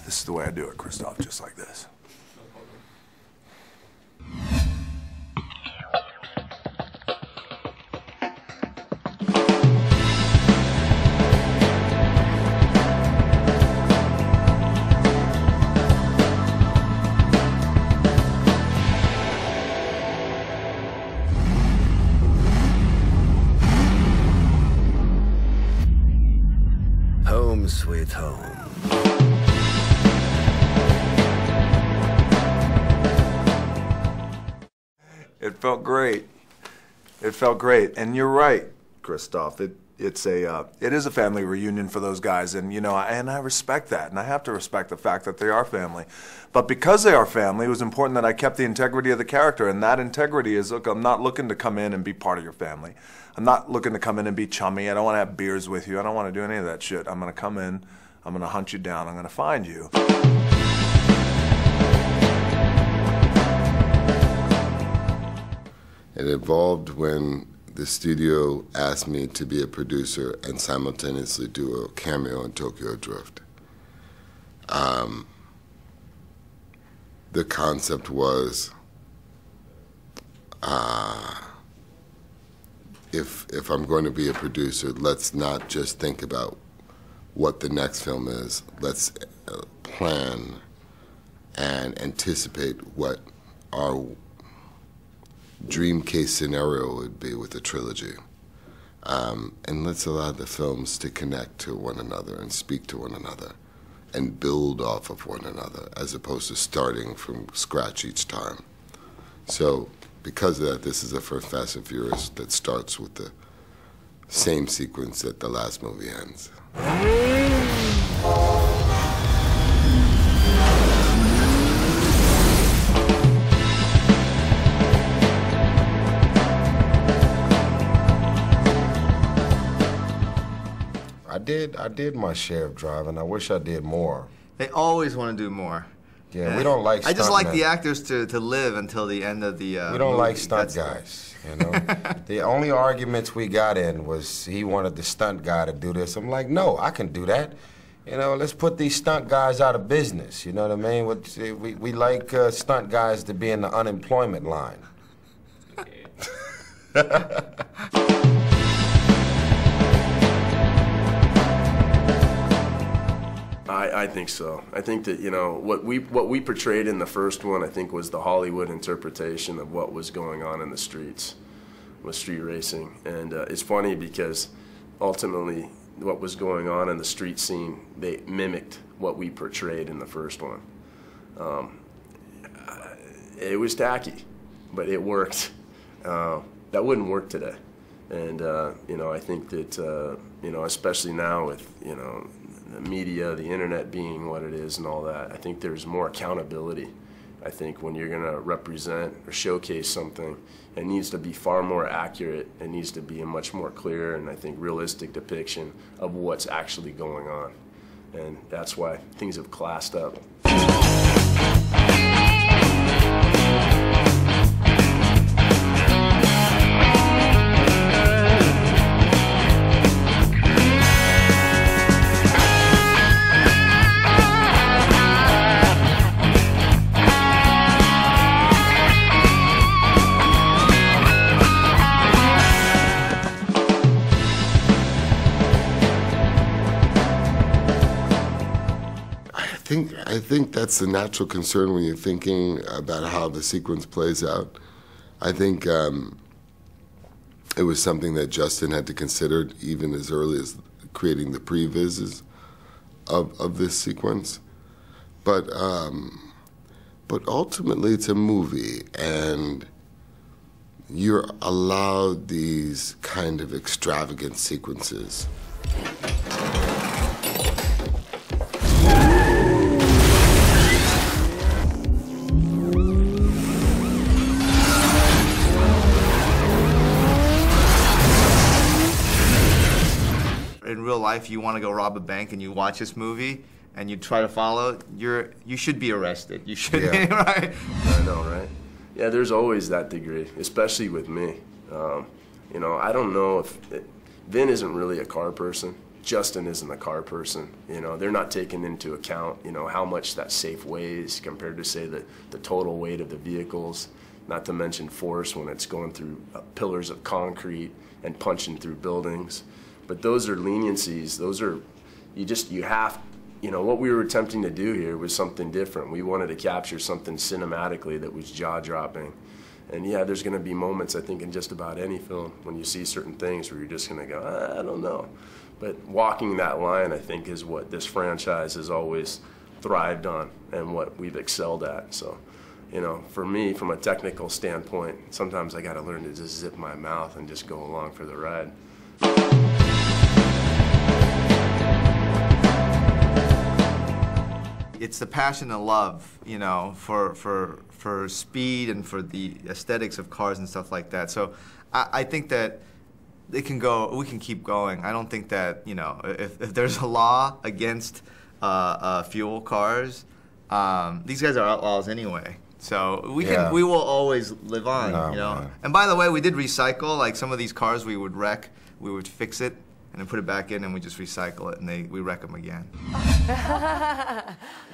This is the way I do it, Christoph, just like this. Home sweet home. It felt great. It felt great, and you're right, Christoph. It is a family reunion for those guys, and you know, I respect that, and I have to respect the fact that they are family. But because they are family, it was important that I kept the integrity of the character, and that integrity is, look, I'm not looking to come in and be part of your family. I'm not looking to come in and be chummy. I don't want to have beers with you. I don't want to do any of that shit. I'm going to come in. I'm going to hunt you down. I'm going to find you. It evolved when the studio asked me to be a producer and simultaneously do a cameo in Tokyo Drift. The concept was, if I'm going to be a producer, let's not just think about what the next film is. Let's plan and anticipate what our dream case scenario would be with a trilogy. And let's allow the films to connect to one another and speak to one another and build off of one another as opposed to starting from scratch each time. So because of that, this is the first Fast and Furious that starts with the same sequence that the last movie ends. I did my share of driving. I wish I did more. They always want to do more. Yeah, we don't like stunt I just like men. the actors to live until the end of the We don't movie. like stunt guys, you know? The only arguments we got in was he wanted the stunt guy to do this. I'm like, no, I can do that. You know, let's put these stunt guys out of business, you know what I mean? We like stunt guys to be in the unemployment line. I think so. I think that, you know, what we portrayed in the first one, I think, was the Hollywood interpretation of what was going on in the streets with street racing. And it's funny because ultimately what was going on in the street scene, they mimicked what we portrayed in the first one. It was tacky, but it worked. That wouldn't work today. And, you know, I think that, you know, especially now with, you know, the media, the internet being what it is and all that, I think there's more accountability. I think when you're going to represent or showcase something, it needs to be far more accurate. It needs to be a much more clear and I think realistic depiction of what's actually going on. And that's why things have classed up. I think that's the natural concern when you're thinking about how the sequence plays out. I think it was something that Justin had to consider even as early as creating the previses of this sequence. But ultimately it's a movie, and you're allowed these kind of extravagant sequences. In real life, you want to go rob a bank and you watch this movie and you try to follow, you should be arrested. You should be, right? I know, right? Yeah, there's always that degree, especially with me. You know, I don't know if Vin isn't really a car person. Justin isn't a car person. You know, they're not taking into account, you know, how much that safe weighs compared to, say, the total weight of the vehicles, not to mention force when it's going through pillars of concrete and punching through buildings. But those are leniencies. Those are, you have, you know, what we were attempting to do here was something different. We wanted to capture something cinematically that was jaw-dropping. And yeah, there's going to be moments, I think, in just about any film when you see certain things where you're just going to go, I don't know. But walking that line, I think, is what this franchise has always thrived on and what we've excelled at. So, you know, for me, from a technical standpoint, sometimes I got to learn to just zip my mouth and just go along for the ride. It's the passion and love, you know, for speed and for the aesthetics of cars and stuff like that. So I think that we can keep going. I don't think that, you know, if there's a law against fuel cars, these guys are outlaws anyway. So we will always live on, you know. Man. And by the way, we did recycle. Like some of these cars we would wreck, we would fix it and then put it back in, and we just recycle it, and we wreck them again.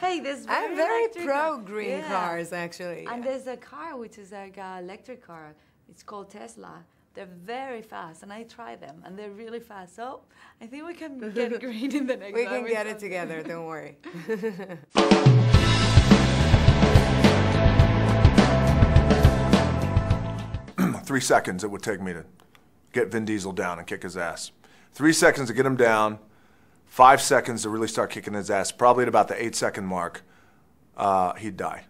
Hey, I'm very pro green cars, actually. And there's a car which is like an electric car. It's called Tesla. They're very fast, and I try them, and they're really fast. So I think we can get green in the next. We can get it together. Don't worry. 3 seconds it would take me to get Vin Diesel down and kick his ass. 3 seconds to get him down, 5 seconds to really start kicking his ass. Probably at about the 8-second mark, he'd die.